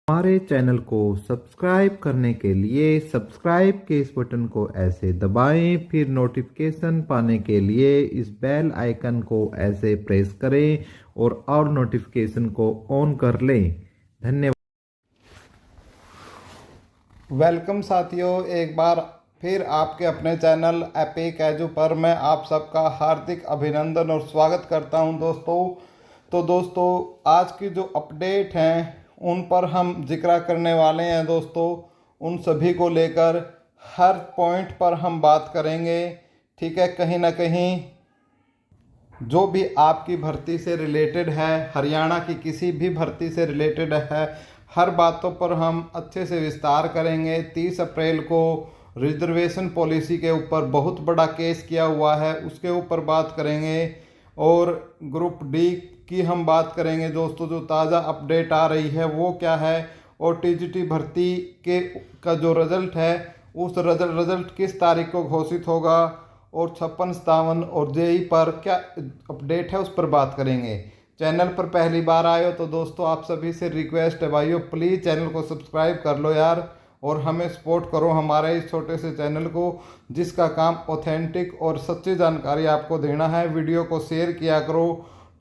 हमारे चैनल को सब्सक्राइब करने के लिए सब्सक्राइब के इस बटन को ऐसे दबाएं, फिर नोटिफिकेशन पाने के लिए इस बेल आइकन को ऐसे प्रेस करें और नोटिफिकेशन को ऑन कर लें। धन्यवाद। वेलकम साथियों, एक बार फिर आपके अपने चैनल एपिक एजू पर मैं आप सबका हार्दिक अभिनंदन और स्वागत करता हूं दोस्तों। तो दोस्तों, आज की जो अपडेट हैं उन पर हम जिक्र करने वाले हैं दोस्तों। उन सभी को लेकर हर पॉइंट पर हम बात करेंगे, ठीक है। कहीं ना कहीं जो भी आपकी भर्ती से रिलेटेड है, हरियाणा की किसी भी भर्ती से रिलेटेड है, हर बातों पर हम अच्छे से विस्तार करेंगे। 30 अप्रैल को रिजर्वेशन पॉलिसी के ऊपर बहुत बड़ा केस किया हुआ है, उसके ऊपर बात करेंगे। और ग्रुप डी की हम बात करेंगे दोस्तों, जो ताज़ा अपडेट आ रही है वो क्या है, और टीजीटी भर्ती के का जो रिज़ल्ट है उस रिज़ल्ट किस तारीख को घोषित होगा, और 56-57 और जेई पर क्या अपडेट है उस पर बात करेंगे। चैनल पर पहली बार आए हो तो दोस्तों आप सभी से रिक्वेस्ट है भाइयों, प्लीज़ चैनल को सब्सक्राइब कर लो यार, और हमें सपोर्ट करो हमारे इस छोटे से चैनल को, जिसका काम ऑथेंटिक और सच्ची जानकारी आपको देना है। वीडियो को शेयर किया करो,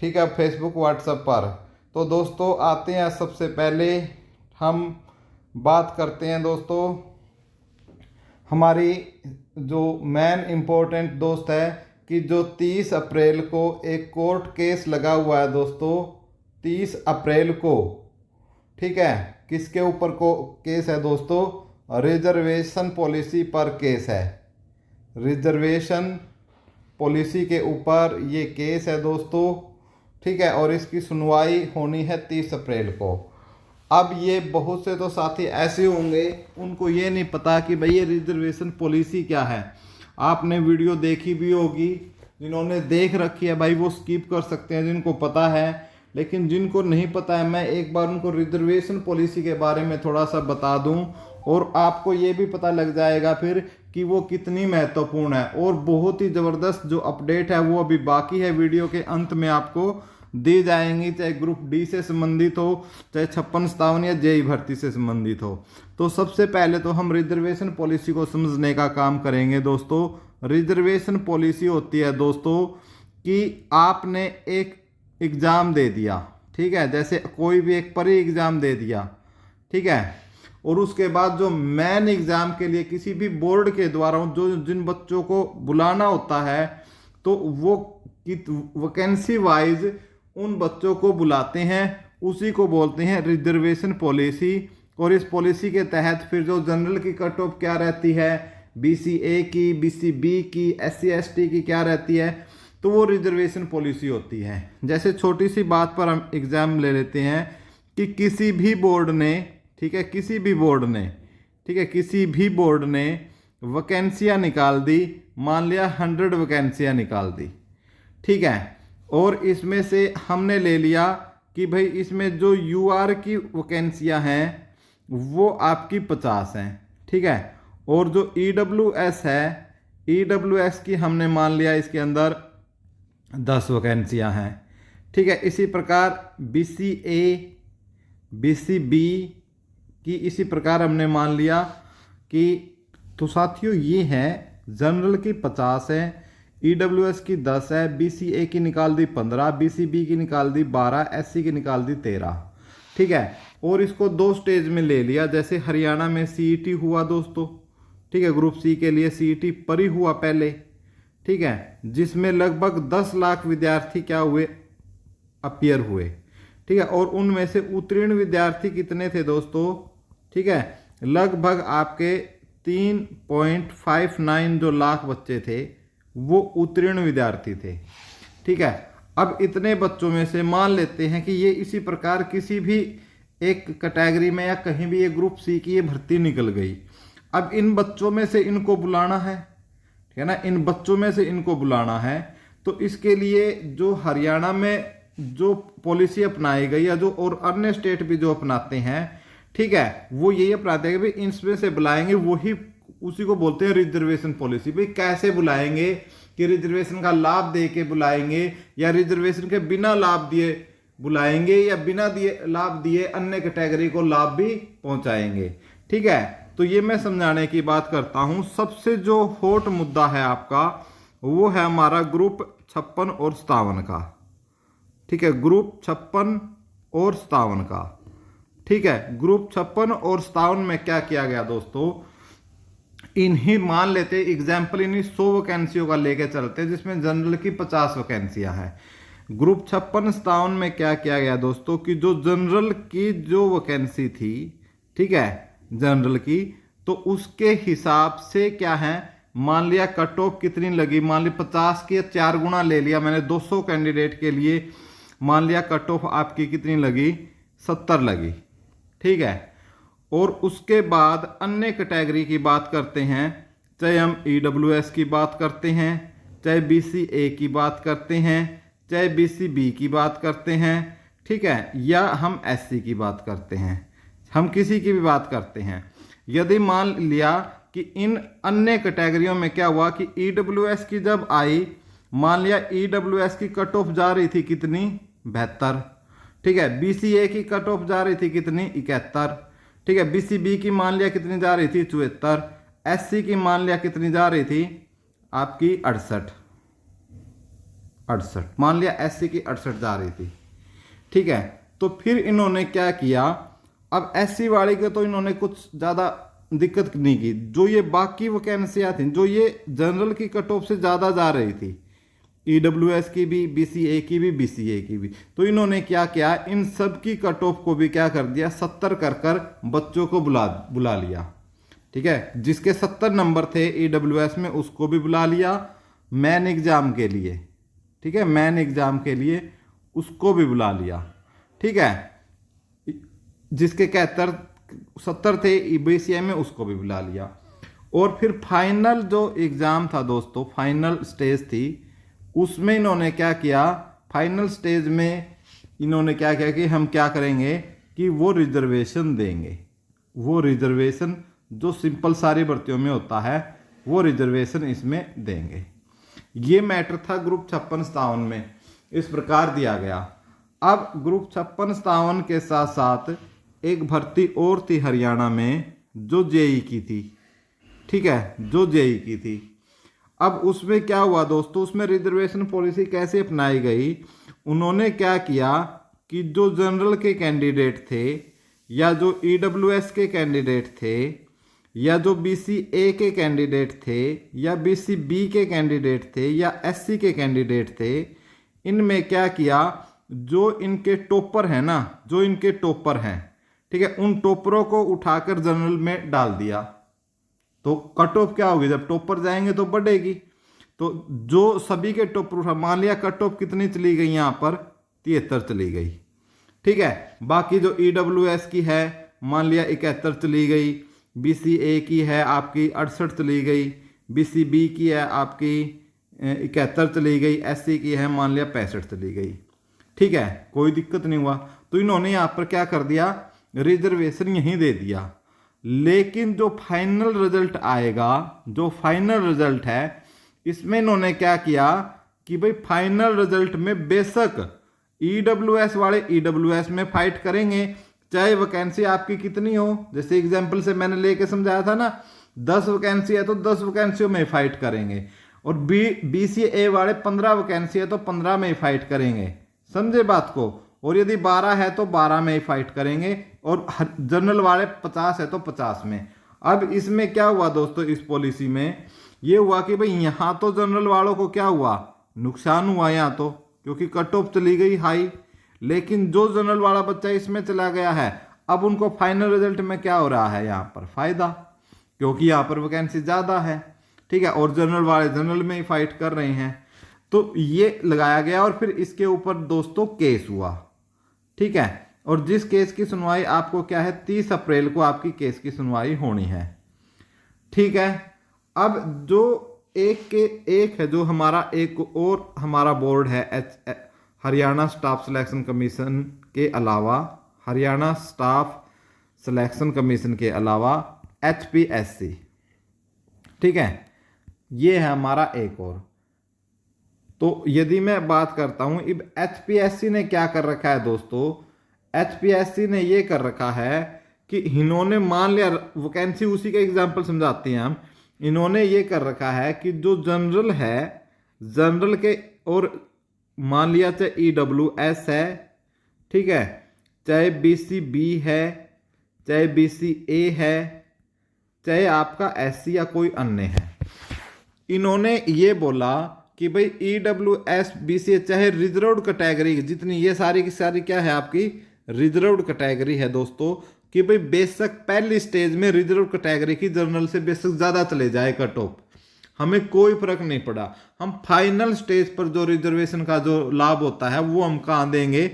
ठीक है, फेसबुक व्हाट्सएप पर। तो दोस्तों आते हैं, सबसे पहले हम बात करते हैं दोस्तों हमारी जो मेन इम्पोर्टेंट दोस्त है कि जो 30 अप्रैल को एक कोर्ट केस लगा हुआ है दोस्तों। 30 अप्रैल को, ठीक है, किसके ऊपर को केस है दोस्तों? रिजर्वेशन पॉलिसी पर केस है। रिजर्वेशन पॉलिसी के ऊपर ये केस है दोस्तों, ठीक है, और इसकी सुनवाई होनी है 30 अप्रैल को। अब ये बहुत से तो साथी ऐसे होंगे उनको ये नहीं पता कि भाई ये रिजर्वेशन पॉलिसी क्या है। आपने वीडियो देखी भी होगी, जिन्होंने देख रखी है भाई वो स्किप कर सकते हैं, जिनको पता है। लेकिन जिनको नहीं पता है, मैं एक बार उनको रिजर्वेशन पॉलिसी के बारे में थोड़ा सा बता दूं, और आपको ये भी पता लग जाएगा फिर कि वो कितनी महत्वपूर्ण है। और बहुत ही ज़बरदस्त जो अपडेट है वो अभी बाकी है, वीडियो के अंत में आपको दी जाएंगी, चाहे ग्रुप डी से संबंधित हो, चाहे 56-57 या जेई भर्ती से संबंधित हो। तो सबसे पहले तो हम रिजर्वेशन पॉलिसी को समझने का काम करेंगे दोस्तों। रिजर्वेशन पॉलिसी होती है दोस्तों कि आपने एक एग्ज़ाम दे दिया, ठीक है, जैसे कोई भी एक परी एग्ज़ाम दे दिया, ठीक है, और उसके बाद जो मेन एग्ज़ाम के लिए किसी भी बोर्ड के द्वारा जो जिन बच्चों को बुलाना होता है, तो वो वैकेंसी वाइज उन बच्चों को बुलाते हैं, उसी को बोलते हैं रिजर्वेशन पॉलिसी। और इस पॉलिसी के तहत फिर जो जनरल की कट ऑफ क्या रहती है, BCA की, BCB की, SC ST की क्या रहती है, तो वो रिजर्वेशन पॉलिसी होती है। जैसे छोटी सी बात पर हम एग्ज़ाम ले लेते हैं कि किसी भी बोर्ड ने, ठीक है, किसी भी बोर्ड ने, ठीक है, किसी भी बोर्ड ने वैकेंसियाँ निकाल दी, मान लिया 100 वैकेंसियाँ निकाल दी, ठीक है, और इसमें से हमने ले लिया कि भाई इसमें जो UR की वैकेंसियाँ हैं वो आपकी 50 हैं, ठीक है, और जो EWS है, EWS की हमने मान लिया इसके अंदर 10 वैकेंसियाँ हैं, ठीक है। इसी प्रकार BCA, BCB की इसी प्रकार हमने मान लिया कि, तो साथियों ये है, जनरल की 50 है, EWS की 10 है, BCA की निकाल दी 15, BCB की निकाल दी 12, SC की निकाल दी 13, ठीक है। और इसको दो स्टेज में ले लिया, जैसे हरियाणा में CET हुआ दोस्तों, ठीक है, ग्रुप सी के लिए CET परी हुआ पहले, ठीक है, जिसमें लगभग 10 लाख विद्यार्थी क्या हुए, अपीयर हुए, ठीक है, और उनमें से उत्तीर्ण विद्यार्थी कितने थे दोस्तों, ठीक है, लगभग आपके 3.59 जो लाख बच्चे थे वो उत्तीर्ण विद्यार्थी थे, ठीक है। अब इतने बच्चों में से मान लेते हैं कि ये इसी प्रकार किसी भी एक कैटेगरी में या कहीं भी ये ग्रुप सी की ये भर्ती निकल गई। अब इन बच्चों में से इनको बुलाना है, ठीक है ना, इन बच्चों में से इनको बुलाना है। तो इसके लिए जो हरियाणा में जो पॉलिसी अपनाई गई है, जो और अन्य स्टेट भी जो अपनाते हैं, ठीक है, वो यही अपनाते हैं कि भाई इसमें से बुलाएंगे, वही उसी को बोलते हैं रिजर्वेशन पॉलिसी। भाई कैसे बुलाएंगे, कि रिजर्वेशन का लाभ दे के बुलाएंगे या रिजर्वेशन के बिना लाभ दिए बुलाएंगे या बिना दिए लाभ दिए अन्य कैटेगरी को लाभ भी पहुंचाएंगे। ठीक है, तो ये मैं समझाने की बात करता हूं। सबसे जो हॉट मुद्दा है आपका वो है हमारा ग्रुप 56 और 57 का। ठीक है, ग्रुप 56 और 57 का। ठीक है, ग्रुप 56 और 57 में क्या किया गया दोस्तों, इन्हीं मान लेते एग्जाम्पल इन्हीं 100 वैकेंसियों का लेके चलते जिसमें जनरल की 50 वैकेंसियां हैं। ग्रुप 56-57 में क्या किया गया दोस्तों कि जो जनरल की जो वैकेंसी थी, ठीक है, जनरल की, तो उसके हिसाब से क्या है, मान लिया कट ऑफ कितनी लगी, मान लिया 50 की 4 गुना ले लिया मैंने 200 कैंडिडेट के लिए, मान लिया कट ऑफ आपकी कितनी लगी, 70 लगी। ठीक है, और उसके बाद अन्य कैटेगरी की बात करते हैं, चाहे हम EWS की बात करते हैं, चाहे BCA की बात करते हैं, चाहे BCB की बात करते हैं, ठीक है, या हम SC की बात करते हैं, हम किसी की भी बात करते हैं। यदि मान लिया कि इन अन्य कैटेगरियों में क्या हुआ कि EWS की जब आई, मान लिया EWS की कट ऑफ जा रही थी कितनी, 72। ठीक है, BCA की कट ऑफ जा रही थी कितनी, 71। ठीक है, BCB की मान लिया कितनी जा रही थी, 74। SC की मान लिया कितनी जा रही थी आपकी, 68 मान लिया SC की 68 जा रही थी। ठीक है, तो फिर इन्होंने क्या किया, अब SC वाले के तो इन्होंने कुछ ज़्यादा दिक्कत नहीं की, जो ये बाकी वैकेंसियाँ थी जो ये जनरल की कट ऑफ से ज़्यादा जा रही थी, EWS की भी, BCA की भी, BCA की भी, तो इन्होंने क्या किया, इन सब की कट ऑफ को भी क्या कर दिया, 70 कर बच्चों को बुला लिया। ठीक है, जिसके 70 नंबर थे EWS में उसको भी बुला लिया मेन एग्जाम के लिए। ठीक है, मेन एग्जाम के लिए उसको भी बुला लिया। ठीक है, जिसके 70 थे BCA में उसको भी बुला लिया। और फिर फाइनल जो एग्जाम था दोस्तों, फाइनल स्टेज थी, उसमें इन्होंने क्या किया, फाइनल स्टेज में इन्होंने क्या किया कि हम क्या करेंगे कि वो रिजर्वेशन देंगे, वो रिजर्वेशन जो सिंपल सारी भर्तियों में होता है वो रिजर्वेशन इसमें देंगे। ये मैटर था ग्रुप 56-57 में, इस प्रकार दिया गया। अब ग्रुप 56-57 के साथ साथ एक भर्ती और थी हरियाणा में जो JEE की थी। ठीक है, जो JEE की थी। अब उसमें क्या हुआ दोस्तों, उसमें रिजर्वेशन पॉलिसी कैसे अपनाई गई, उन्होंने क्या किया कि जो जनरल के कैंडिडेट थे या जो EWS के कैंडिडेट थे या जो BCA के कैंडिडेट थे या BCB के कैंडिडेट थे या SC के कैंडिडेट थे, इनमें क्या किया, जो इनके टॉपर हैं ना, जो इनके टॉपर हैं, ठीक है, उन टॉपरों को उठाकर जनरल में डाल दिया। तो कट ऑफ क्या होगी, जब टॉपर जाएंगे तो बढ़ेगी। तो जो सभी के टॉपर, मान लिया कट ऑफ कितनी चली गई, यहाँ पर 73 चली गई। ठीक है, बाकी जो EWS की है मान लिया 71 चली गई, BCA की है आपकी 68 चली गई, BCB की है आपकी 71 चली गई, SC की है मान लिया 65 चली गई। ठीक है, कोई दिक्कत नहीं हुआ। तो इन्होंने यहाँ पर क्या कर दिया, रिजर्वेशन यहीं दे दिया। लेकिन जो फाइनल रिजल्ट आएगा, जो फाइनल रिजल्ट है, इसमें इन्होंने क्या किया कि भाई फाइनल रिजल्ट में बेशक EWS वाले EWS में फाइट करेंगे, चाहे वैकेंसी आपकी कितनी हो। जैसे एग्जांपल से मैंने लेके समझाया था ना, 10 वैकेंसी है तो 10 वैकेंसियों में फाइट करेंगे, और BCA वाले 15 वैकेंसी है तो 15 में ही फाइट करेंगे, समझे बात को। और यदि 12 है तो 12 में ही फाइट करेंगे, और जनरल वाले 50 है तो 50 में। अब इसमें क्या हुआ दोस्तों, इस पॉलिसी में ये हुआ कि भाई यहाँ तो जनरल वालों को क्या हुआ, नुकसान हुआ यहाँ तो, क्योंकि कट ऑफ चली गई हाई। लेकिन जो जनरल वाला बच्चा इसमें चला गया है, अब उनको फाइनल रिजल्ट में क्या हो रहा है, यहाँ पर फायदा, क्योंकि यहाँ पर वैकेंसी ज़्यादा है। ठीक है, और जनरल वाले जनरल में ही फाइट कर रहे हैं। तो ये लगाया गया, और फिर इसके ऊपर दोस्तों केस हुआ। ठीक है, और जिस केस की सुनवाई आपको क्या है, 30 अप्रैल को आपकी केस की सुनवाई होनी है। ठीक है, अब जो एक है, जो हमारा एक और हमारा बोर्ड है हरियाणा स्टाफ सिलेक्शन कमीशन के अलावा, हरियाणा स्टाफ सिलेक्शन कमीशन के अलावा HPSC। ठीक है, ये है हमारा एक और। तो यदि मैं बात करता हूं, अब एचपीएससी ने क्या कर रखा है दोस्तों, एचपीएससी ने ये कर रखा है कि इन्होंने मान लिया, वैकेंसी उसी का एग्जांपल समझाते हैं हम, इन्होंने ये कर रखा है कि जो जनरल है, जनरल के, और मान लिया चाहे EWS है, ठीक है, चाहे BCB है, चाहे BCA है, चाहे आपका SC या कोई अन्य है, इन्होंने ये बोला कि भाई EWS BCA चाहे रिजर्व्ड कैटेगरी, जितनी ये सारी की सारी क्या है आपकी रिजर्व्ड कैटेगरी है दोस्तों, कि भाई बेशक पहली स्टेज में रिजर्व कैटेगरी की जनरल से बेशक ज़्यादा चले जाए कट ऑफ, हमें कोई फर्क नहीं पड़ा, हम फाइनल स्टेज पर जो रिजर्वेशन का जो लाभ होता है वो हम कहाँ देंगे,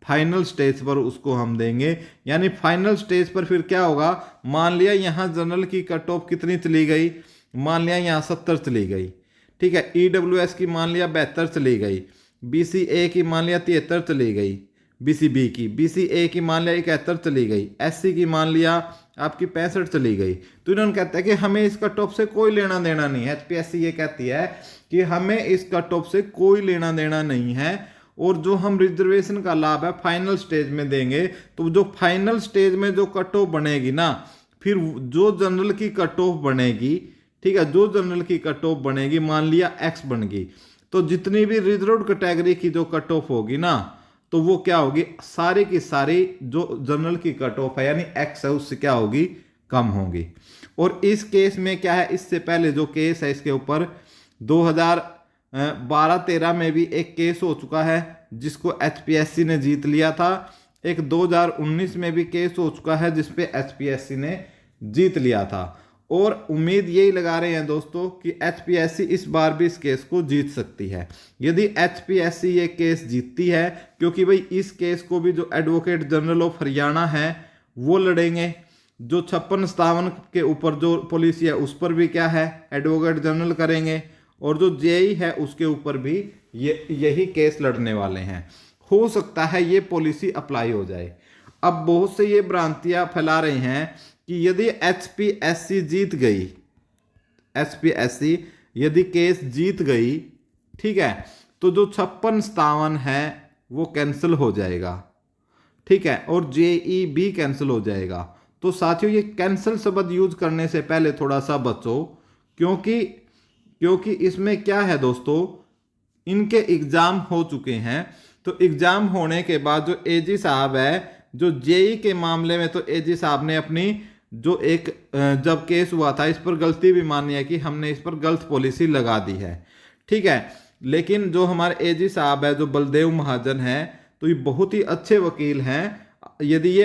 फाइनल स्टेज पर उसको हम देंगे। यानी फाइनल स्टेज पर फिर क्या होगा, मान लिया यहाँ जनरल की कट ऑफ कितनी चली गई, मान लिया यहाँ 70 चली गई, ठीक है, EWS की मान लिया 72 चली गई, BCA की मान लिया 73 चली गई, BCB की, BCA की मान लिया 71 चली गई, SC की मान लिया आपकी 65 चली गई। तो इन्होंने कहता है कि हमें इस कट ऑफ से कोई लेना देना नहीं है, एचपीएससी ये कहती है कि हमें इस कट ऑफ से कोई लेना देना नहीं है, और जो हम रिजर्वेशन का लाभ है फाइनल स्टेज में देंगे। तो जो फाइनल स्टेज में जो कट ऑफ बनेगी ना, फिर जो जनरल की कट ऑफ बनेगी, ठीक है, जो जनरल की कट ऑफ बनेगी, मान लिया X बन गई, तो जितनी भी रिजर्व्ड कैटेगरी की जो कट ऑफ होगी ना, तो वो क्या होगी, सारी की सारी जो जनरल की कट ऑफ है यानी X है उससे क्या होगी, कम होगी। और इस केस में क्या है, इससे पहले जो केस है इसके ऊपर 2012-13 में भी एक केस हो चुका है जिसको एचपीएससी ने जीत लिया था, एक 2019 में भी केस हो चुका है जिसपे एचपीएससी ने जीत लिया था, और उम्मीद यही लगा रहे हैं दोस्तों कि एचपीएससी इस बार भी इस केस को जीत सकती है। यदि एचपीएससी ये केस जीतती है, क्योंकि भाई इस केस को भी जो एडवोकेट जनरल ऑफ हरियाणा है वो लड़ेंगे, जो 56-57 के ऊपर जो पॉलिसी है उस पर भी क्या है एडवोकेट जनरल करेंगे, और जो जेई है उसके ऊपर भी यही केस लड़ने वाले हैं। हो सकता है ये पॉलिसी अप्लाई हो जाए। अब बहुत से ये भ्रांतियां फैला रहे हैं कि यदि एचपीएससी जीत गई, एचपीएससी यदि केस जीत गई, ठीक है, तो जो 56-57 है वो कैंसिल हो जाएगा, ठीक है, और जेई भी कैंसिल हो जाएगा। तो साथियों ये कैंसिल शब्द यूज करने से पहले थोड़ा सा बचो, क्योंकि इसमें क्या है दोस्तों, इनके एग्जाम हो चुके हैं, तो एग्जाम होने के बाद जो एजी साहब है, जो जेई के मामले में तो एजी साहब ने अपनी जो एक जब केस हुआ था इस पर गलती भी मानी है कि हमने इस पर गलत पॉलिसी लगा दी है, ठीक है, लेकिन जो हमारे एजी साहब है जो बलदेव महाजन है, तो ये बहुत ही अच्छे वकील हैं। यदि ये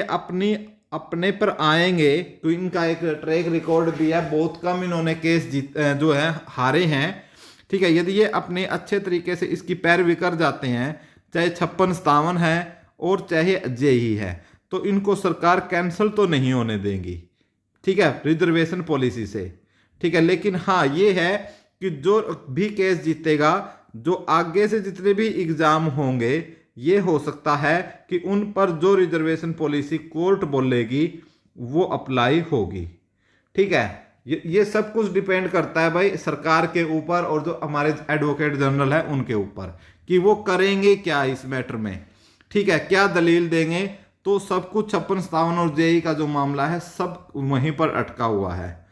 अपने पर आएंगे तो इनका एक ट्रैक रिकॉर्ड भी है, बहुत कम इन्होंने केस जो है हारे हैं, ठीक है। यदि ये अपने अच्छे तरीके से इसकी पैरवी कर जाते हैं, चाहे 56-57 है और चाहे जेई है, तो इनको सरकार कैंसिल तो नहीं होने देगी, ठीक है, रिजर्वेशन पॉलिसी से, ठीक है। लेकिन हाँ ये है कि जो भी केस जीतेगा, जो आगे से जितने भी एग्जाम होंगे, ये हो सकता है कि उन पर जो रिजर्वेशन पॉलिसी कोर्ट बोलेगी वो अप्लाई होगी, ठीक है। ये सब कुछ डिपेंड करता है भाई सरकार के ऊपर और जो हमारे एडवोकेट जनरल है उनके ऊपर, कि वो करेंगे क्या इस मैटर में, ठीक है, क्या दलील देंगे। तो सब कुछ 56-57 और जेई का जो मामला है सब वहीं पर अटका हुआ है,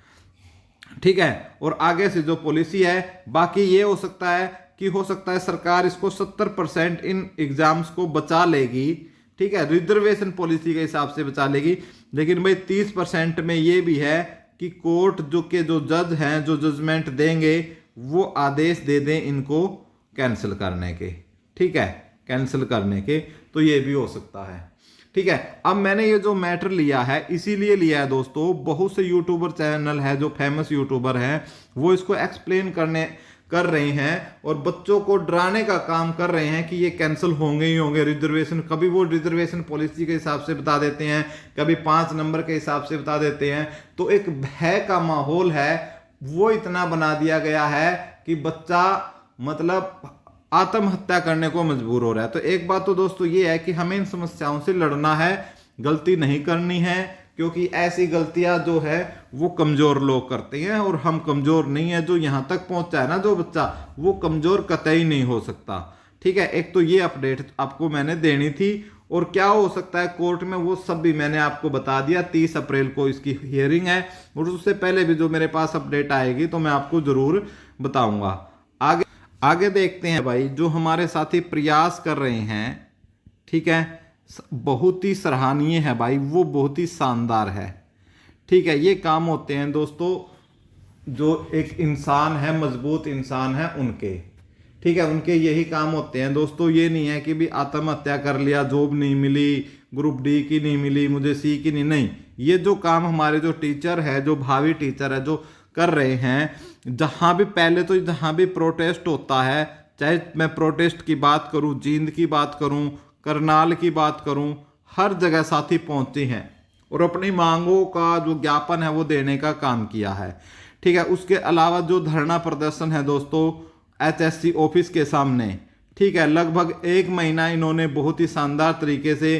ठीक है। और आगे से जो पॉलिसी है, बाकी ये हो सकता है कि हो सकता है सरकार इसको 70% इन एग्जाम्स को बचा लेगी, ठीक है, रिजर्वेशन पॉलिसी के हिसाब से बचा लेगी। लेकिन भाई 30% में ये भी है कि कोर्ट जो जज हैं जो जजमेंट देंगे वो आदेश दे दें इनको कैंसिल करने के, ठीक है, कैंसिल करने के, तो ये भी हो सकता है, ठीक है। अब मैंने ये जो मैटर लिया है इसीलिए लिया है दोस्तों, बहुत से यूट्यूबर चैनल है जो फेमस यूट्यूबर हैं वो इसको एक्सप्लेन कर रहे हैं और बच्चों को डराने का काम कर रहे हैं कि ये कैंसिल होंगे ही होंगे रिजर्वेशन। कभी वो रिजर्वेशन पॉलिसी के हिसाब से बता देते हैं, कभी 5 नंबर के हिसाब से बता देते हैं। तो एक भय का माहौल है वो इतना बना दिया गया है कि बच्चा मतलब आत्महत्या करने को मजबूर हो रहा है। तो एक बात तो दोस्तों ये है कि हमें इन समस्याओं से लड़ना है, गलती नहीं करनी है, क्योंकि ऐसी गलतियां जो है वो कमजोर लोग करते हैं, और हम कमजोर नहीं है। जो यहां तक पहुंचा है ना जो बच्चा, वो कमजोर कतई नहीं हो सकता। ठीक है, एक तो ये अपडेट आपको मैंने देनी थी, और क्या हो सकता है कोर्ट में वो सब भी मैंने आपको बता दिया। 30 अप्रैल को इसकी हियरिंग है, और उससे पहले भी जो मेरे पास अपडेट आएगी तो मैं आपको जरूर बताऊंगा। आगे आगे देखते हैं भाई, जो हमारे साथी प्रयास कर रहे हैं, ठीक है, बहुत ही सराहनीय है भाई, वो बहुत ही शानदार है। ठीक है, ये काम होते हैं दोस्तों जो एक इंसान है, मजबूत इंसान है उनके। ठीक है, उनके यही काम होते हैं दोस्तों। ये नहीं है कि भी आत्महत्या कर लिया, जॉब नहीं मिली, ग्रुप डी की नहीं मिली, मुझे सी की नहीं। ये जो काम हमारे जो टीचर है, जो भावी टीचर है, जो कर रहे हैं, जहां भी पहले तो जहां भी प्रोटेस्ट होता है, चाहे मैं प्रोटेस्ट की बात करूं, जींद की बात करूं, करनाल की बात करूं, हर जगह साथी पहुंचे हैं और अपनी मांगों का जो ज्ञापन है वो देने का काम किया है। ठीक है, उसके अलावा जो धरना प्रदर्शन है दोस्तों HSC ऑफिस के सामने, ठीक है, लगभग 1 महीना इन्होंने बहुत ही शानदार तरीके से,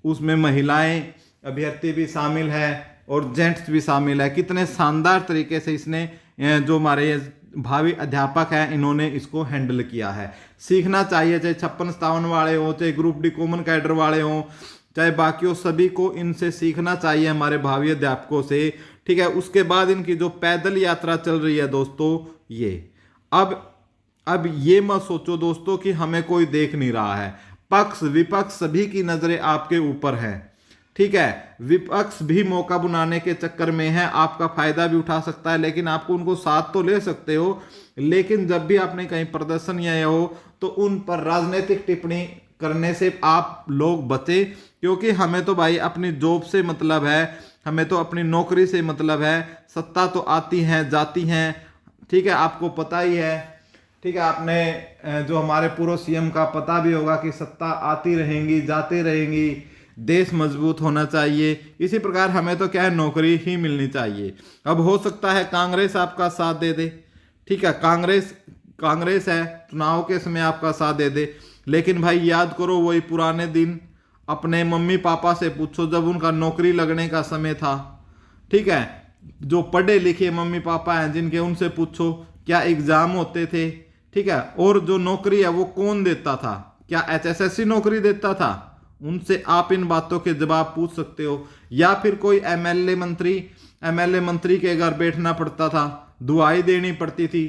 उसमें महिलाएं अभ्यर्थी भी शामिल है और जेंट्स भी शामिल है, कितने शानदार तरीके से इसने जो हमारे भावी अध्यापक हैं इन्होंने इसको हैंडल किया है। सीखना चाहिए, चाहे 56-57 वाले हो, चाहे ग्रुप डी कॉमन कैडर वाले हो, चाहे बाकी हो, सभी को इनसे सीखना चाहिए, हमारे भावी अध्यापकों से। ठीक है, उसके बाद इनकी जो पैदल यात्रा चल रही है दोस्तों, ये अब ये मत सोचो दोस्तों कि हमें कोई देख नहीं रहा है। पक्ष विपक्ष सभी की नजरें आपके ऊपर है। ठीक है, विपक्ष भी मौका बनाने के चक्कर में है, आपका फायदा भी उठा सकता है, लेकिन आपको उनको साथ तो ले सकते हो। लेकिन जब भी आपने कहीं प्रदर्शन या हो तो उन पर राजनीतिक टिप्पणी करने से आप लोग बचे, क्योंकि हमें तो भाई अपनी जॉब से मतलब है, हमें तो अपनी नौकरी से मतलब है। सत्ता तो आती है जाती है, ठीक है, आपको पता ही है। ठीक है, आपने जो हमारे पूर्व CM का पता भी होगा कि सत्ता आती रहेंगी जाती रहेंगी, देश मजबूत होना चाहिए। इसी प्रकार हमें तो क्या है, नौकरी ही मिलनी चाहिए। अब हो सकता है कांग्रेस आपका साथ दे दे, ठीक है, कांग्रेस है, चुनाव के समय आपका साथ दे दे, लेकिन भाई याद करो वही पुराने दिन, अपने मम्मी पापा से पूछो जब उनका नौकरी लगने का समय था। ठीक है, जो पढ़े लिखे मम्मी पापा हैं जिनके, उनसे पूछो क्या एग्जाम होते थे। ठीक है, और जो नौकरी है वो कौन देता था, क्या HSSC नौकरी देता था, उनसे आप इन बातों के जवाब पूछ सकते हो। या फिर कोई MLA मंत्री के घर बैठना पड़ता था, दुआई देनी पड़ती थी,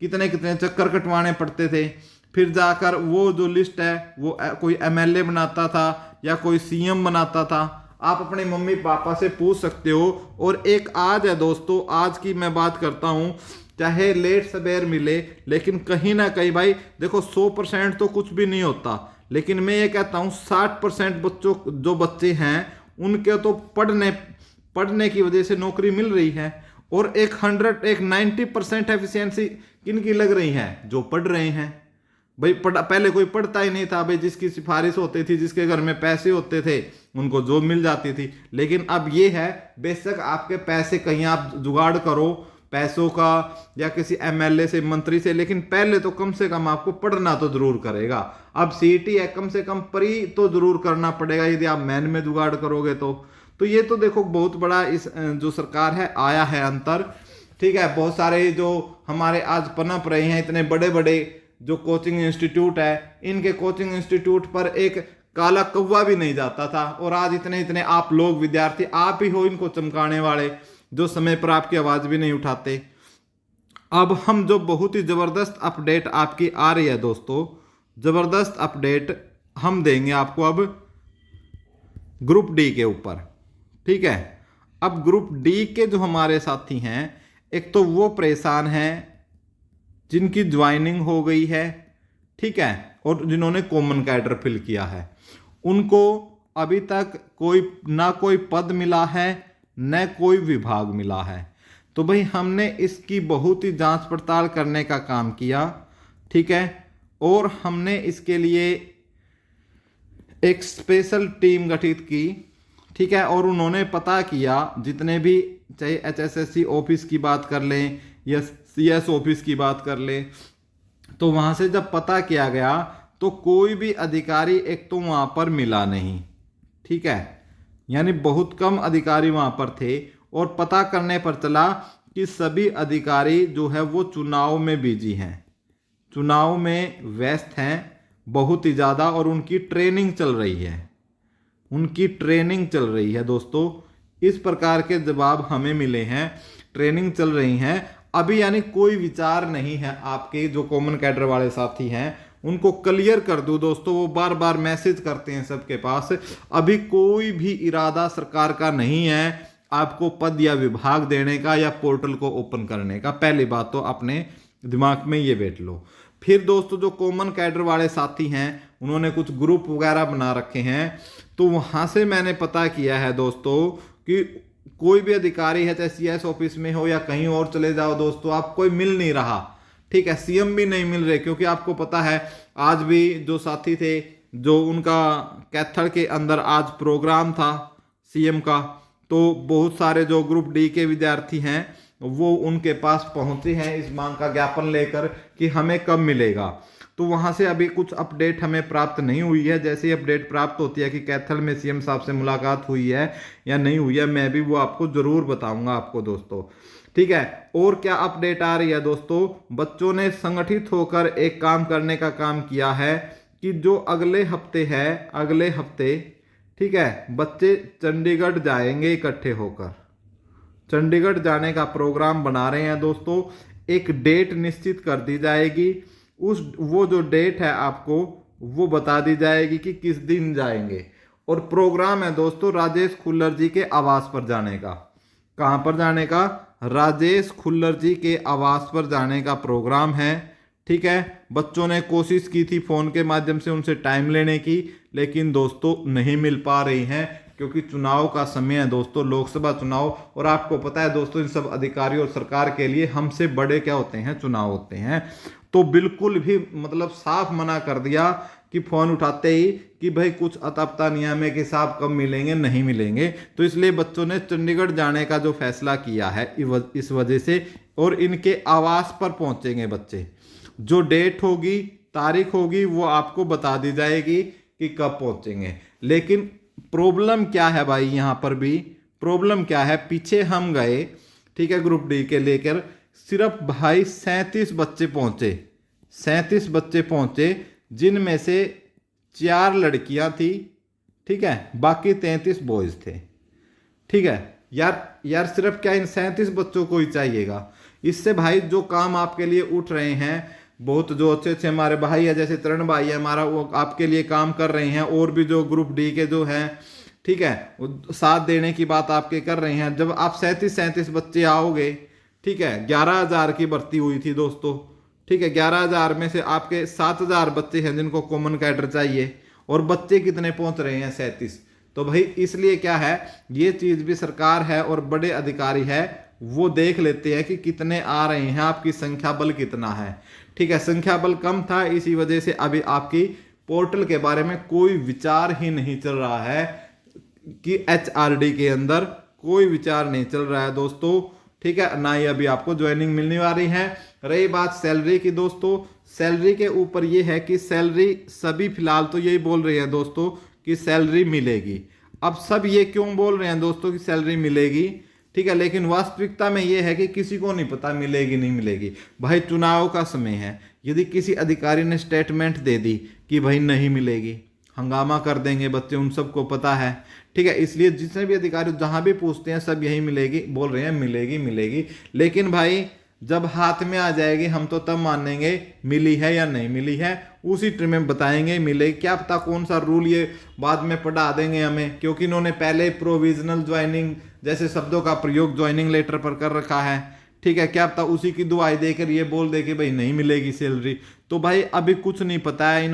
कितने कितने चक्कर कटवाने पड़ते थे, फिर जाकर वो जो लिस्ट है वो कोई MLA बनाता था या कोई CM बनाता था। आप अपने मम्मी पापा से पूछ सकते हो। और एक आज है दोस्तों, आज की मैं बात करता हूं, चाहे लेट सवेर मिले, लेकिन कहीं ना कहीं भाई देखो 100% तो कुछ भी नहीं होता, लेकिन मैं ये कहता हूं 60% बच्चे हैं उनके तो पढ़ने की वजह से नौकरी मिल रही है, और एक 90% एफिशिएंसी किनकी लग रही है, जो पढ़ रहे हैं। भाई पहले कोई पढ़ता ही नहीं था, भाई जिसकी सिफारिश होती थी, जिसके घर में पैसे होते थे, उनको जॉब मिल जाती थी। लेकिन अब ये है, बेशक आपके पैसे कहीं आप जुगाड़ करो पैसों का, या किसी MLA से, मंत्री से, लेकिन पहले तो कम से कम आपको पढ़ना तो जरूर करेगा। अब CET है, कम से कम प्री तो जरूर करना पड़ेगा, यदि आप मैन में जुगाड़ करोगे तो ये तो देखो बहुत बड़ा इस जो सरकार है आया है अंतर। ठीक है, बहुत सारे जो हमारे आज पनप रहे हैं, इतने बड़े बड़े जो कोचिंग इंस्टीट्यूट है, इनके कोचिंग इंस्टीट्यूट पर एक काला कौवा भी नहीं जाता था, और आज इतने आप लोग विद्यार्थी, आप ही हो इनको चमकाने वाले, जो समय पर आपकी आवाज भी नहीं उठाते। अब हम जो बहुत ही जबरदस्त अपडेट आपकी आ रही है दोस्तों, जबरदस्त अपडेट हम देंगे आपको अब ग्रुप डी के ऊपर। ठीक है, अब ग्रुप डी के जो हमारे साथी हैं, एक तो वो परेशान हैं जिनकी ज्वाइनिंग हो गई है, ठीक है, और जिन्होंने कॉमन कैडर फिल किया है, उनको अभी तक कोई पद मिला है, न कोई विभाग मिला है। तो भाई हमने इसकी बहुत ही जांच पड़ताल करने का काम किया, ठीक है, और हमने इसके लिए एक स्पेशल टीम गठित की, ठीक है, और उन्होंने पता किया जितने भी, चाहे HSSC ऑफिस की बात कर लें या CS ऑफिस की बात कर लें, तो वहां से जब पता किया गया तो कोई भी अधिकारी एक तो वहां पर मिला नहीं। ठीक है, यानी बहुत कम अधिकारी वहाँ पर थे। और पता करने पर चला कि सभी अधिकारी जो है वो चुनाव में बिजी हैं, चुनाव में व्यस्त हैं बहुत ही ज़्यादा, और उनकी ट्रेनिंग चल रही है, उनकी ट्रेनिंग चल रही है दोस्तों। इस प्रकार के जवाब हमें मिले हैं, ट्रेनिंग चल रही हैं अभी, यानी कोई विचार नहीं है। आपके जो कॉमन कैडर वाले साथी हैं उनको क्लियर कर दूं दोस्तों, वो बार बार मैसेज करते हैं सबके पास, अभी कोई भी इरादा सरकार का नहीं है आपको पद या विभाग देने का या पोर्टल को ओपन करने का। पहली बात तो अपने दिमाग में ये बैठ लो। फिर दोस्तों जो कॉमन कैडर वाले साथी हैं उन्होंने कुछ ग्रुप वगैरह बना रखे हैं, तो वहां से मैंने पता किया है दोस्तों कि कोई भी अधिकारी है, चाहे सीएस ऑफिस में हो या कहीं और चले जाओ दोस्तों, आप कोई मिल नहीं रहा। ठीक है, सीएम भी नहीं मिल रहे, क्योंकि आपको पता है आज भी जो साथी थे, जो उनका कैथल के अंदर आज प्रोग्राम था सीएम का, तो बहुत सारे जो ग्रुप डी के विद्यार्थी हैं वो उनके पास पहुंचे हैं इस मांग का ज्ञापन लेकर कि हमें कब मिलेगा। तो वहां से अभी कुछ अपडेट हमें प्राप्त नहीं हुई है। जैसे ही अपडेट प्राप्त होती है कि कैथल में सीएम साहब से मुलाकात हुई है या नहीं हुई है, मैं भी वो आपको जरूर बताऊंगा आपको दोस्तों। ठीक है, और क्या अपडेट आ रही है दोस्तों, बच्चों ने संगठित होकर एक काम करने का काम किया है कि जो अगले हफ्ते है, अगले हफ्ते, ठीक है, बच्चे चंडीगढ़ जाएंगे इकट्ठे होकर, चंडीगढ़ जाने का प्रोग्राम बना रहे हैं दोस्तों। एक डेट निश्चित कर दी जाएगी, वो जो डेट है आपको वो बता दी जाएगी कि किस दिन जाएंगे। और प्रोग्राम है दोस्तों राजेश खुल्लर जी के आवास पर जाने का। कहां पर जाने का? राजेश खुल्लर जी के आवास पर जाने का प्रोग्राम है। ठीक है, बच्चों ने कोशिश की थी फोन के माध्यम से उनसे टाइम लेने की, लेकिन दोस्तों नहीं मिल पा रही हैं, क्योंकि चुनाव का समय है दोस्तों, लोकसभा चुनाव। और आपको पता है दोस्तों, इन सब अधिकारियों और सरकार के लिए हमसे बड़े क्या होते हैं? चुनाव होते हैं। तो बिल्कुल भी मतलब साफ मना कर दिया कि फोन उठाते ही कि भाई कुछ अता पता नहीं है हमें कि साहब कब मिलेंगे, नहीं मिलेंगे। तो इसलिए बच्चों ने चंडीगढ़ जाने का जो फैसला किया है इस वजह से, और इनके आवास पर पहुंचेंगे बच्चे। जो डेट होगी, तारीख होगी, वो आपको बता दी जाएगी कि कब पहुंचेंगे। लेकिन प्रॉब्लम क्या है भाई, यहां पर भी प्रॉब्लम क्या है? पीछे हम गए, ठीक है, ग्रुप डी के लेकर सिर्फ भाई 37 बच्चे पहुंचे, 37 बच्चे पहुंचे, जिनमें से 4 लड़कियां थी, ठीक है, बाकी 33 बॉयज थे। ठीक है यार सिर्फ क्या इन 37 बच्चों को ही चाहिएगा? इससे भाई जो काम आपके लिए उठ रहे हैं, बहुत जो अच्छे अच्छे हमारे भाई है, जैसे तरण भाई है हमारा, वो आपके लिए काम कर रहे हैं। और भी जो ग्रुप डी के जो हैं, ठीक है, वो साथ देने की बात आपके कर रहे हैं। जब आप 37 बच्चे आओगे, ठीक है, 11,000 की भर्ती हुई थी दोस्तों, ठीक है, 11,000 में से आपके 7,000 बच्चे हैं जिनको कॉमन कैडर चाहिए, और बच्चे कितने पहुंच रहे हैं? 37। तो भाई इसलिए क्या है, ये चीज भी सरकार है और बड़े अधिकारी है, वो देख लेते हैं कि कितने आ रहे हैं, आपकी संख्या बल कितना है। ठीक है, संख्या बल कम था, इसी वजह से अभी आपकी पोर्टल के बारे में कोई विचार ही नहीं चल रहा है, कि एचआरडी के अंदर कोई विचार नहीं चल रहा है दोस्तों। ठीक है, ना ही अभी आपको ज्वाइनिंग मिलने वाली है। रही बात सैलरी की दोस्तों, सैलरी के ऊपर ये है कि सैलरी सभी फिलहाल तो यही बोल रहे हैं दोस्तों कि सैलरी मिलेगी। अब सब ये क्यों बोल रहे हैं दोस्तों कि सैलरी मिलेगी? ठीक है, लेकिन वास्तविकता में ये है कि किसी को नहीं पता मिलेगी नहीं मिलेगी। भाई चुनाव का समय है, यदि किसी अधिकारी ने स्टेटमेंट दे दी कि भाई नहीं मिलेगी, हंगामा कर देंगे बच्चे, उन सबको पता है। ठीक है, इसलिए जितने भी अधिकारी जहां भी पूछते हैं सब यही मिलेगी बोल रहे हैं, मिलेगी मिलेगी। लेकिन भाई जब हाथ में आ जाएगी हम तो तब मानेंगे मिली है या नहीं मिली है, उसी ट्रिम में बताएंगे मिलेगी। क्या पता कौन सा रूल ये बाद में पढ़ा देंगे हमें, क्योंकि इन्होंने पहले प्रोविजनल ज्वाइनिंग जैसे शब्दों का प्रयोग ज्वाइनिंग लेटर पर कर रखा है। ठीक है, क्या पता उसी की दुआई देकर ये बोल दे कि भाई नहीं मिलेगी सैलरी। तो भाई अभी कुछ नहीं पता है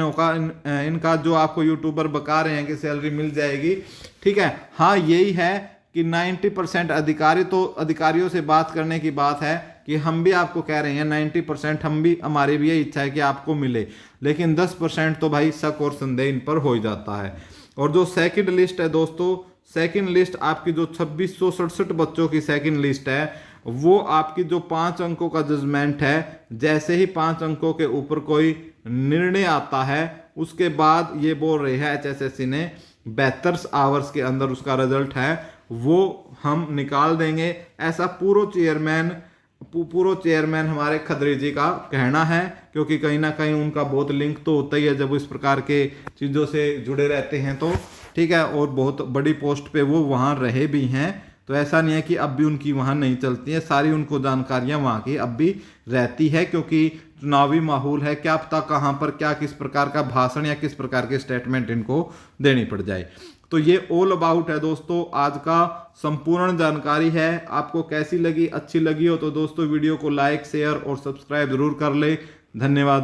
इनका जो आपको यूट्यूबर बता रहे हैं कि सैलरी मिल जाएगी। ठीक है, हाँ यही है कि 90% अधिकारियों से बात करने की बात है कि हम भी आपको कह रहे हैं 90% हम भी, हमारी भी यही इच्छा है कि आपको मिले, लेकिन 10% तो भाई शक और संदेह इन पर हो जाता है। और जो सेकंड लिस्ट है दोस्तों, सेकंड लिस्ट आपकी जो 2667 बच्चों की सेकंड लिस्ट है, वो आपकी जो 5 अंकों का जजमेंट है, जैसे ही 5 अंकों के ऊपर कोई निर्णय आता है उसके बाद ये बोल रहे हैं एचएसएससी ने 72 आवर्स के अंदर उसका रिजल्ट है वो हम निकाल देंगे, ऐसा पूर्व चेयरमैन हमारे खत्री जी का कहना है। क्योंकि कहीं ना कहीं उनका बहुत लिंक तो होता ही है जब इस प्रकार के चीज़ों से जुड़े रहते हैं तो, ठीक है। और बहुत बड़ी पोस्ट पे वो वहाँ रहे भी हैं, तो ऐसा नहीं है कि अब भी उनकी वहाँ नहीं चलती है, सारी उनको जानकारियाँ वहाँ की अब भी रहती है। क्योंकि चुनावी माहौल है, क्या पता कहाँ पर क्या किस प्रकार का भाषण या किस प्रकार के स्टेटमेंट इनको देनी पड़ जाए। तो ये ऑल अबाउट है दोस्तों, आज का संपूर्ण जानकारी है। आपको कैसी लगी, अच्छी लगी हो तो दोस्तों वीडियो को लाइक शेयर और सब्सक्राइब जरूर कर ले। धन्यवाद।